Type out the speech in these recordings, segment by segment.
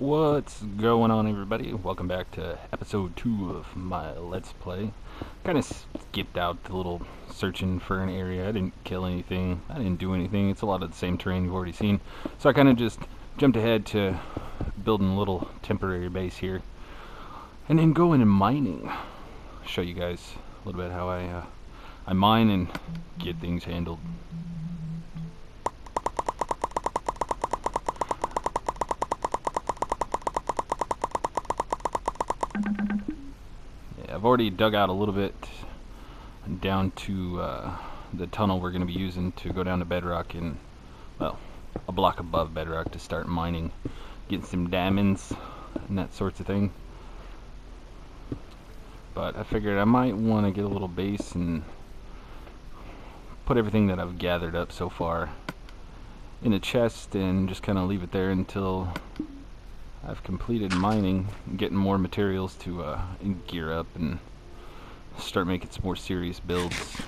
What's going on, everybody? Welcome back to episode 2 of my Let's Play. Kind of skipped out the little searching for an area. I didn't kill anything. I didn't do anything. It's a lot of the same terrain you've already seen. So I kind of just jumped ahead to building a little temporary base here. And then going and mining. Show you guys a little bit how I mine and get things handled. I've already dug out a little bit down to the tunnel we're going to be using to go down to bedrock, and well, a block above bedrock to start mining, getting some diamonds and that sorts of thing. But I figured I might want to get a little base and put everything that I've gathered up so far in a chest and just kind of leave it there until I've completed mining and getting more materials to gear up and start making some more serious builds.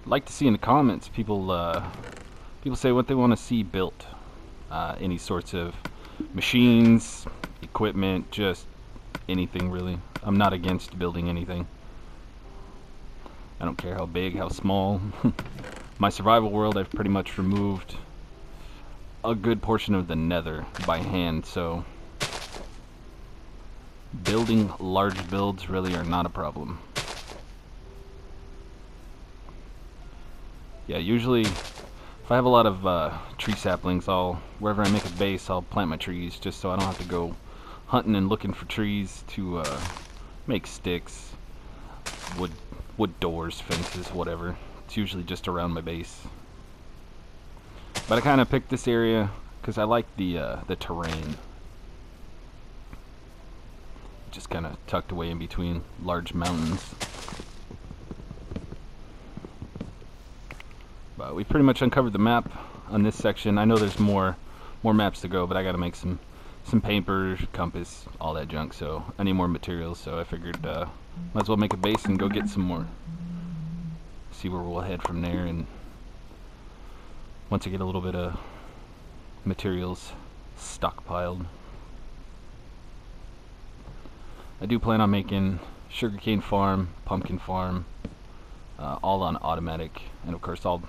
I'd like to see in the comments people say what they want to see built. Any sorts of machines, equipment, just anything really. I'm not against building anything. I don't care how big, how small. My survival world, I've pretty much removed a good portion of the nether by hand, so building large builds really are not a problem. Yeah, usually if I have a lot of tree saplings, wherever I make a base, I'll plant my trees just so I don't have to go hunting and looking for trees to make sticks, wood doors, fences, whatever. It's usually just around my base. But I kind of picked this area because I like the terrain. Just kind of tucked away in between large mountains. But we pretty much uncovered the map on this section. I know there's more maps to go, but I got to make some paper, compass, all that junk. So I need more materials. So I figured might as well make a base and go get some more. See where we'll head from there, and once I get a little bit of materials stockpiled. I do plan on making sugarcane farm, pumpkin farm, all on automatic, and of course I'll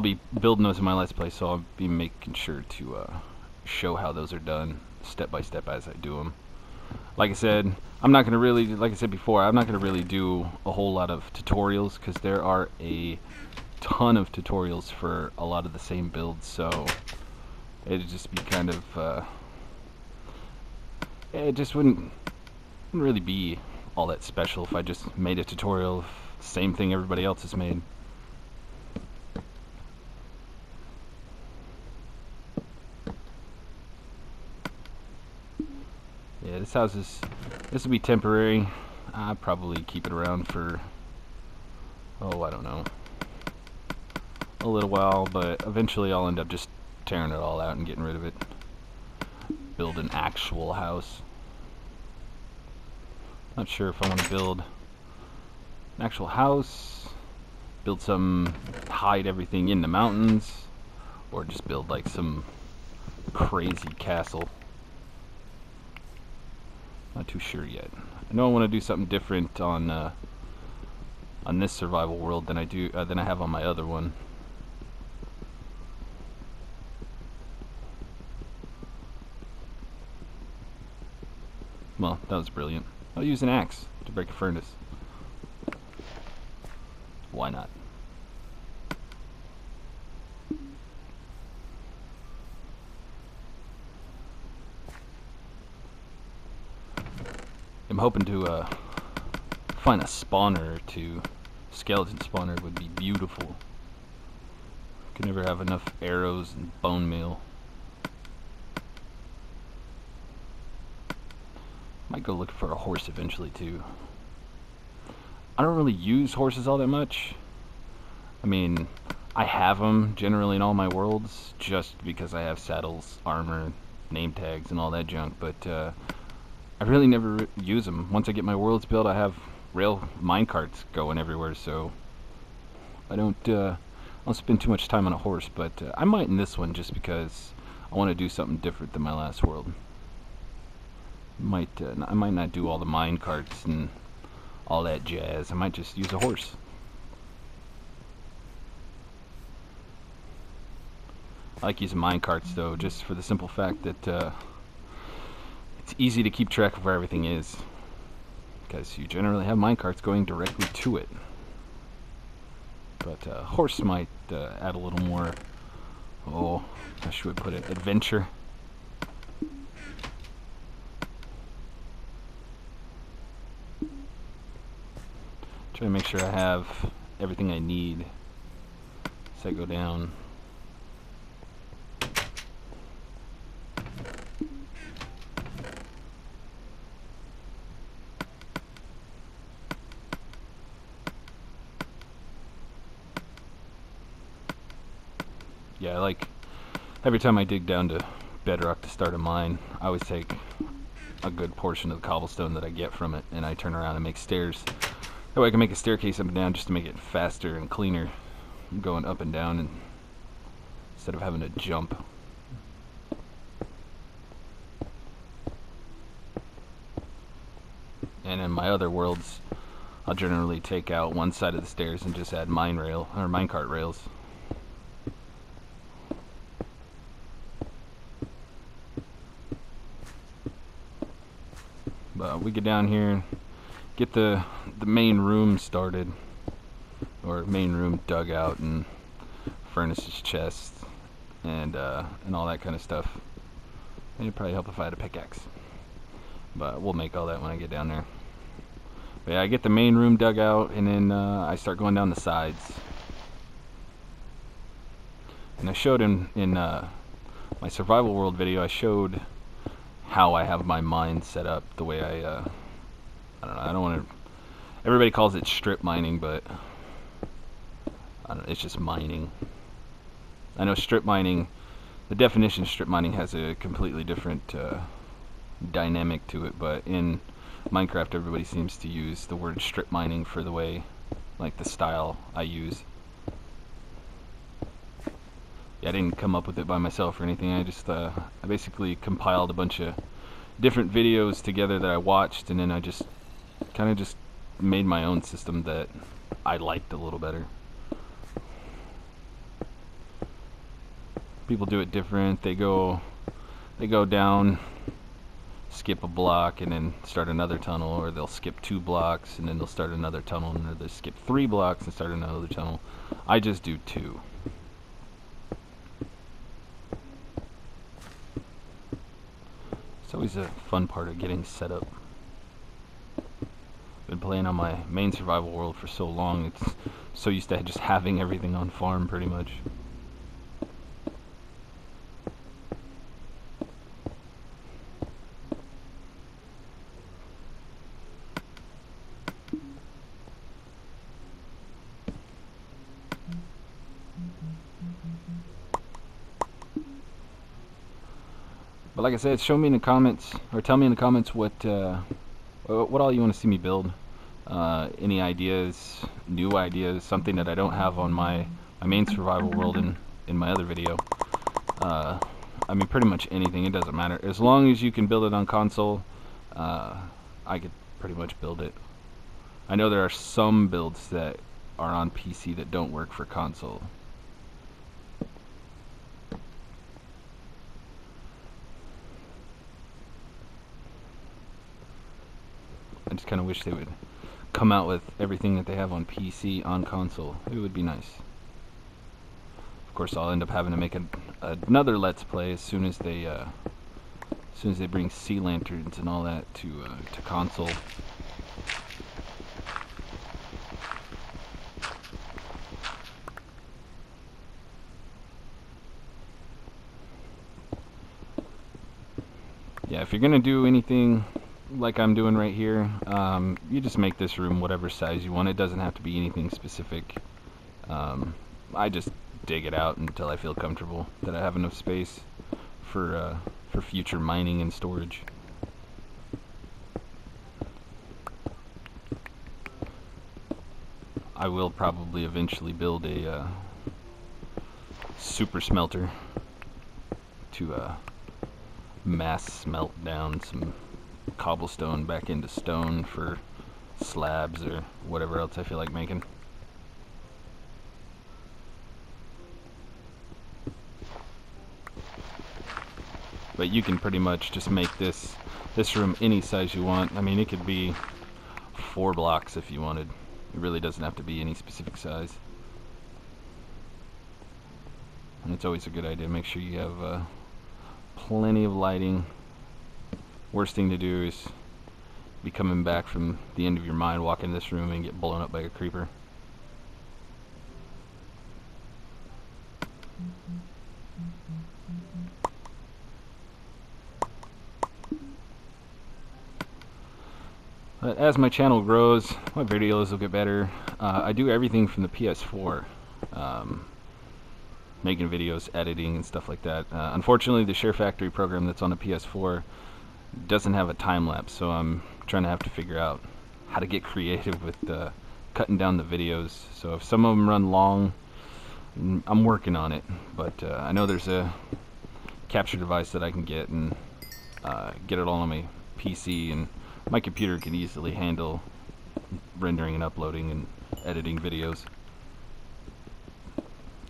be building those in my Let's Play, so I'll be making sure to show how those are done step by step as I do them. Like I said, I'm not going to really, like I said before, I'm not going to really do a whole lot of tutorials because there are a ton of tutorials for a lot of the same builds, so it'd just be kind of it just wouldn't really be all that special if I just made a tutorial of the same thing everybody else has made. Yeah, this will be temporary. I'll probably keep it around for, oh, I don't know, a little while, but eventually I'll end up just tearing it all out and getting rid of it. Build an actual house. Not sure if I want to build an actual house, build some, hide everything in the mountains, or just build like some crazy castle. Not too sure yet. I know I want to do something different on this survival world than I have on my other one. Well, that was brilliant. I'll use an axe to break a furnace. Why not? I'm hoping to find a spawner or two. Skeleton spawner would be beautiful. Could never have enough arrows and bone meal. Might go looking for a horse eventually too. I don't really use horses all that much. I mean, I have them generally in all my worlds just because I have saddles, armor, name tags, and all that junk, but I really never use them. Once I get my worlds built, I have rail minecarts going everywhere, so I don't spend too much time on a horse, but I might in this one just because I want to do something different than my last world. I might not do all the mine carts and all that jazz. I might just use a horse. I like using mine carts though, just for the simple fact that it's easy to keep track of where everything is, because you generally have mine carts going directly to it. But horse might add a little more, how should we put it, adventure. Try to make sure I have everything I need as I go down. Yeah, I like every time I dig down to bedrock to start a mine, I always take a good portion of the cobblestone that I get from it and I turn around and make stairs. That way I can make a staircase up and down just to make it faster and cleaner, going up and down, and instead of having to jump. And in my other worlds, I'll generally take out one side of the stairs and just add minecart rails. But we get down here, get the main room started, or main room dug out, and furnaces, chests, and all that kind of stuff. It'd probably help if I had a pickaxe, but we'll make all that when I get down there. But yeah, I get the main room dug out, and then I start going down the sides. And I showed in my survival world video, I showed how I have my mine set up the way I don't know, I don't want to, everybody calls it strip mining, but I don't know, it's just mining. I know strip mining, the definition of strip mining has a completely different dynamic to it, but in Minecraft everybody seems to use the word strip mining for the way, like the style I use. Yeah, I didn't come up with it by myself or anything. I just I basically compiled a bunch of different videos together that I watched, and then I just kind of just made my own system that I liked a little better. People do it different. They go down, skip a block, and then start another tunnel, or they'll skip 2 blocks and then they'll start another tunnel, and they'll skip 3 blocks and start another tunnel. I just do 2. It's always a fun part of getting set up. Been playing on my main survival world for so long, it's so used to just having everything on farm pretty much. But like I said, show me in the comments, or tell me in the comments what all you want to see me build. Any ideas, new ideas, something that I don't have on my main survival world in my other video. I mean, pretty much anything, it doesn't matter. As long as you can build it on console, I could pretty much build it. I know there are some builds that are on PC that don't work for console. I just kind of wish they would come out with everything that they have on PC on console. It would be nice. Of course, I'll end up having to make another Let's Play as soon as they bring sea lanterns and all that to console. Yeah, if you're gonna do anything like I'm doing right here, you just make this room whatever size you want. It doesn't have to be anything specific. I just dig it out until I feel comfortable that I have enough space for future mining and storage. I will probably eventually build a super smelter to mass smelt down some cobblestone back into stone for slabs or whatever else I feel like making. But you can pretty much just make this room any size you want. I mean, it could be 4 blocks if you wanted. It really doesn't have to be any specific size. And it's always a good idea to make sure you have plenty of lighting. Worst thing to do is be coming back from the end of your mind, walk in this room and get blown up by a creeper. But as my channel grows, my videos will get better. I do everything from the PS4. Making videos, editing, and stuff like that. Unfortunately, the SHAREfactory program that's on the PS4 doesn't have a time lapse, so I'm trying to have to figure out how to get creative with cutting down the videos. So if some of them run long, I'm working on it. But I know there's a capture device that I can get and get it all on my PC, and my computer can easily handle rendering and uploading and editing videos.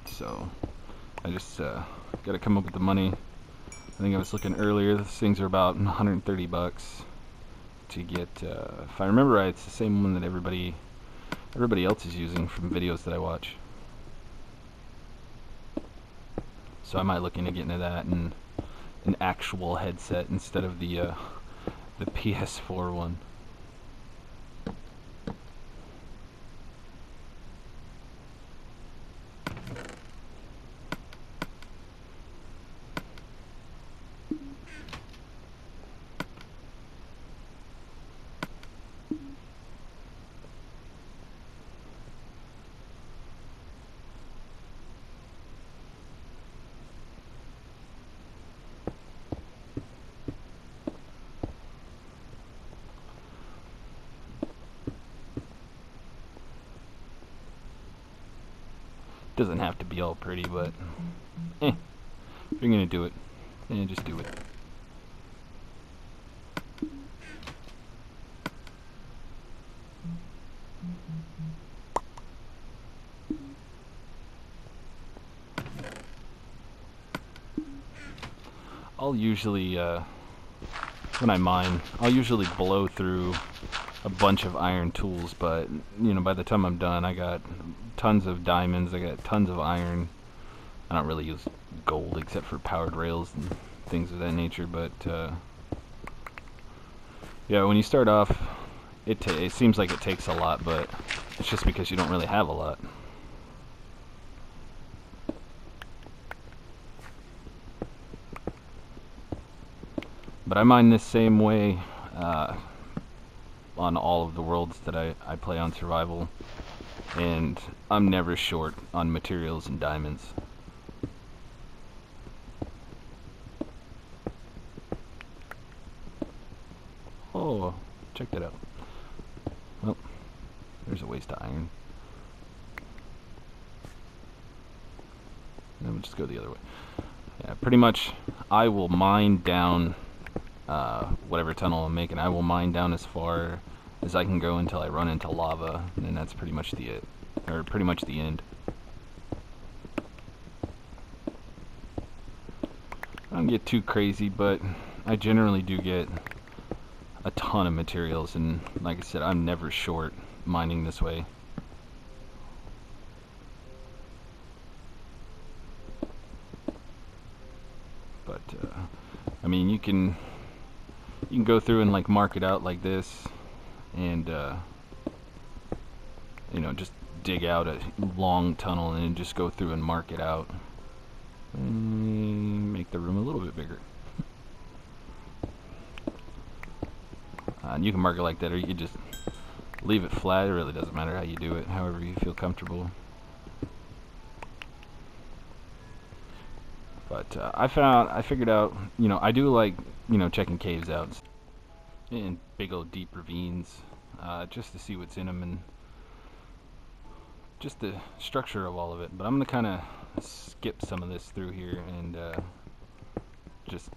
So I just got to come up with the money. I think I was looking earlier, these things are about 130 bucks to get, if I remember right, it's the same one that everybody else is using from videos that I watch. So I might look into getting to that and an actual headset instead of the PS4 one. Doesn't have to be all pretty, but if you're gonna do it, just do it. I'll usually, when I mine, I'll usually blow through a bunch of iron tools, but you know, by the time I'm done, I got tons of diamonds, I got tons of iron. I don't really use gold except for powered rails and things of that nature, but yeah, when you start off, it seems like it takes a lot, but it's just because you don't really have a lot. But I mine this same way on all of the worlds that I play on survival, and I'm never short on materials and diamonds. Oh, check that out. Well, there's a waste of iron. Then we'll just go the other way. Yeah, pretty much I will mine down whatever tunnel I'm making. I will mine down as far as I can go until I run into lava, and that's pretty much the end. I don't get too crazy, but I generally do get a ton of materials, and like I said, I'm never short mining this way. But I mean, you can go through and like mark it out like this, and you know, just dig out a long tunnel and then just go through and mark it out and make the room a little bit bigger. And you can mark it like that, or you can just leave it flat. It really doesn't matter how you do it, however you feel comfortable. But I figured out, you know, I do like, you know, checking caves out in big old deep ravines, just to see what's in them and just the structure of all of it. But I'm gonna kind of skip some of this through here and just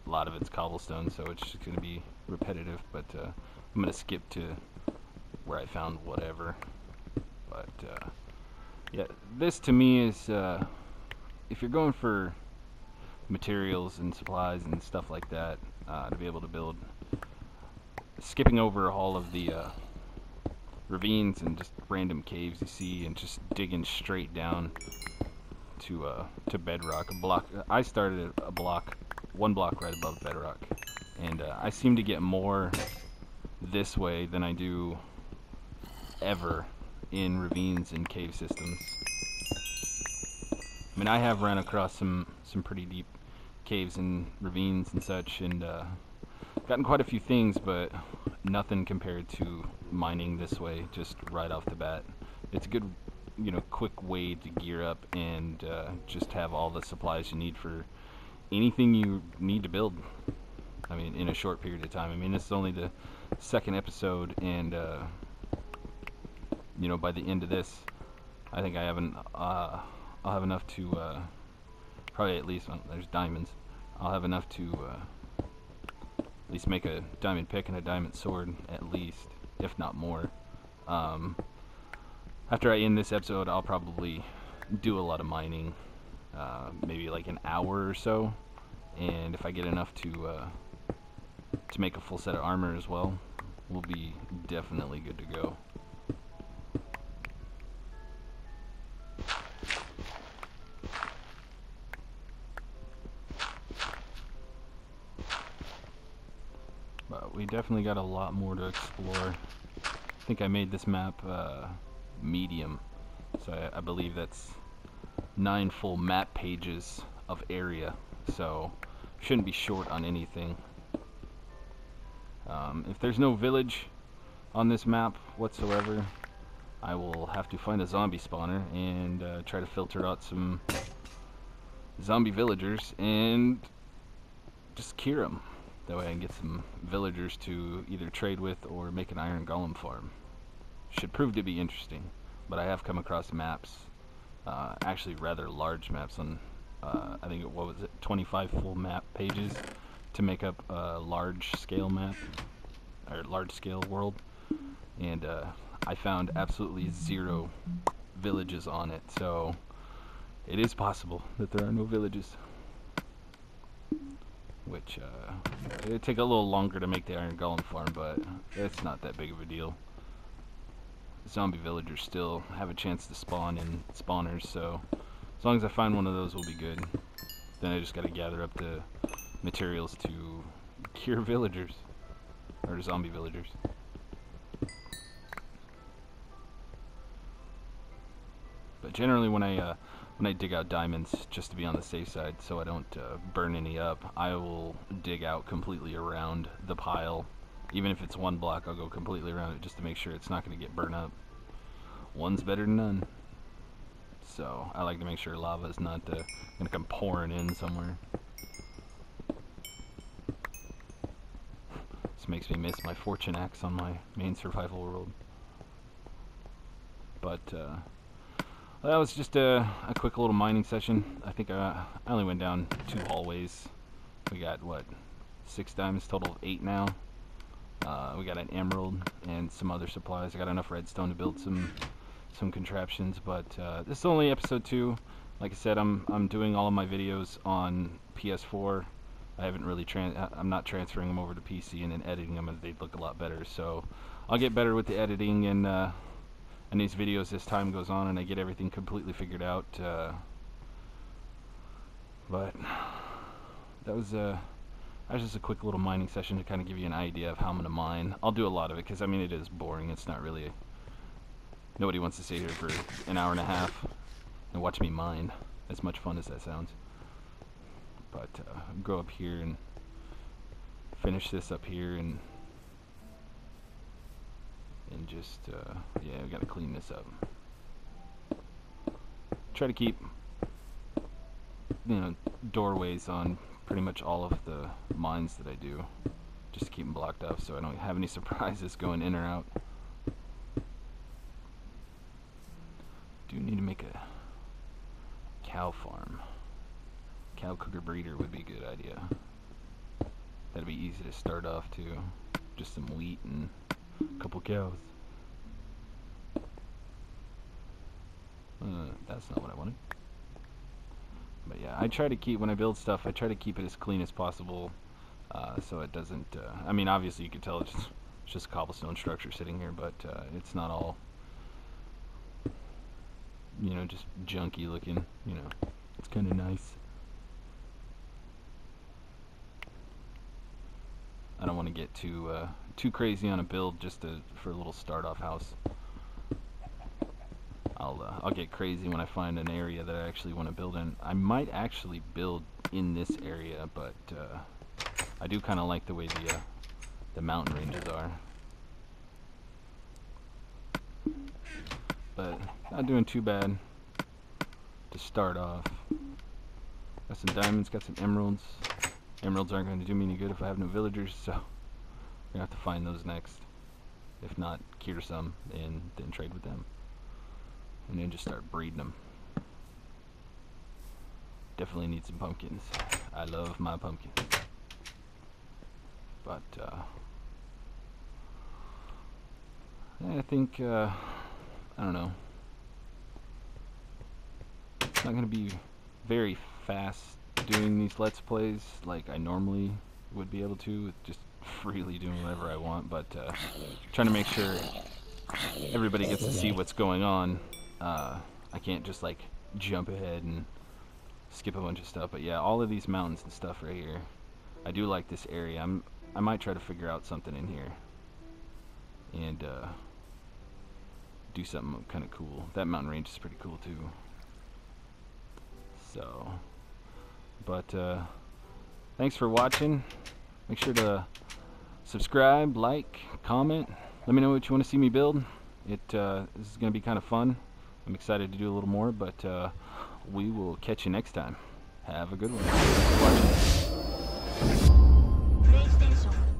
a lot of it's cobblestone, so it's just going to be repetitive, but I'm going to skip to where I found whatever. But yeah, this to me is, if you're going for materials and supplies and stuff like that, to be able to build, skipping over all of the ravines and just random caves you see and just digging straight down to bedrock. I started at one block right above bedrock, and I seem to get more this way than I do ever in ravines and cave systems. I mean, I have run across some pretty deep caves and ravines and such, and gotten quite a few things, but nothing compared to mining this way just right off the bat. It's a good, quick way to gear up and just have all the supplies you need for anything you need to build. I mean, in a short period of time. I mean, this is only the second episode, and by the end of this, I think I'll have enough to probably at least, well, there's diamonds. I'll have enough to at least make a diamond pick and a diamond sword, at least, if not more. After I end this episode, I'll probably do a lot of mining, maybe like an hour or so, and if I get enough to make a full set of armor as well, we'll be definitely good to go. But we definitely got a lot more to explore. I think I made this map medium, so I believe that's 9 full map pages of area, so shouldn't be short on anything. If there's no village on this map whatsoever, I will have to find a zombie spawner and try to filter out some zombie villagers and just cure them. That way I can get some villagers to either trade with or make an iron golem farm. Should prove to be interesting, but I have come across maps, actually rather large maps on, I think, 25 full map pages to make up a large scale map, or large scale world, and I found absolutely 0 villages on it, so it is possible that there are no villages. Which, it'd take a little longer to make the iron golem farm, but it's not that big of a deal. Zombie villagers still have a chance to spawn in spawners, so as long as I find one of those, we'll be good. Then I just gotta gather up the materials to cure villagers, or zombie villagers. But generally when I dig out diamonds, just to be on the safe side so I don't burn any up, I will dig out completely around the pile. Even if it's one block, I'll go completely around it just to make sure it's not going to get burned up. One's better than none. So I like to make sure lava is not going to come pouring in somewhere. This makes me miss my fortune axe on my main survival world. But that was just a quick little mining session. I think I only went down 2 hallways. We got, what, 6 diamonds, total of 8 now. We got an emerald and some other supplies. I got enough redstone to build some contraptions, but this is only episode 2. Like I said, I'm doing all of my videos on PS4. I haven't really I'm not transferring them over to PC and then editing them, and they'd look a lot better. So I'll get better with the editing and these videos as time goes on and I get everything completely figured out. But that was just a quick little mining session to kind of give you an idea of how I'm going to mine. I'll do a lot of it because, I mean, it is boring. It's not really... Nobody wants to sit here for an hour and a half and watch me mine, as much fun as that sounds. But go up here and finish this up here and just, yeah, we got to clean this up. Try to keep, doorways on pretty much all of the mines that I do, just to keep them blocked off so I don't have any surprises going in or out. Do need to make a cow cow cooker breeder would be a good idea. That'd be easy to start off too. Just some wheat and a couple cows. That's not what I wanted. But yeah, I try to keep, when I build stuff, I try to keep it as clean as possible, so it doesn't, I mean, obviously you can tell it's just a cobblestone structure sitting here, but it's not all, you know, just junky looking, you know. It's kind of nice. I don't want to get too crazy on a build just for a little start-off house. I'll get crazy when I find an area that I actually want to build in. I might actually build in this area, but I do kind of like the way the mountain ranges are. But not doing too bad to start off. Got some diamonds, got some emeralds. Emeralds aren't going to do me any good if I have no villagers, so I'm going to have to find those next. If not, cure some and then trade with them. And then just start breeding them. Definitely need some pumpkins. I love my pumpkins. But I think I don't know. It's not gonna be very fast doing these Let's Plays like I normally would be able to, with just freely doing whatever I want, but trying to make sure everybody gets to see what's going on. I can't just like jump ahead and skip a bunch of stuff, but yeah, all of these mountains and stuff right here, I do like this area. I might try to figure out something in here and do something kind of cool. That mountain range is pretty cool too. So, but thanks for watching. Make sure to subscribe, like, comment. Let me know what you want to see me build. This is going to be kind of fun. I'm excited to do a little more, but we will catch you next time. Have a good one. Thanks for watching.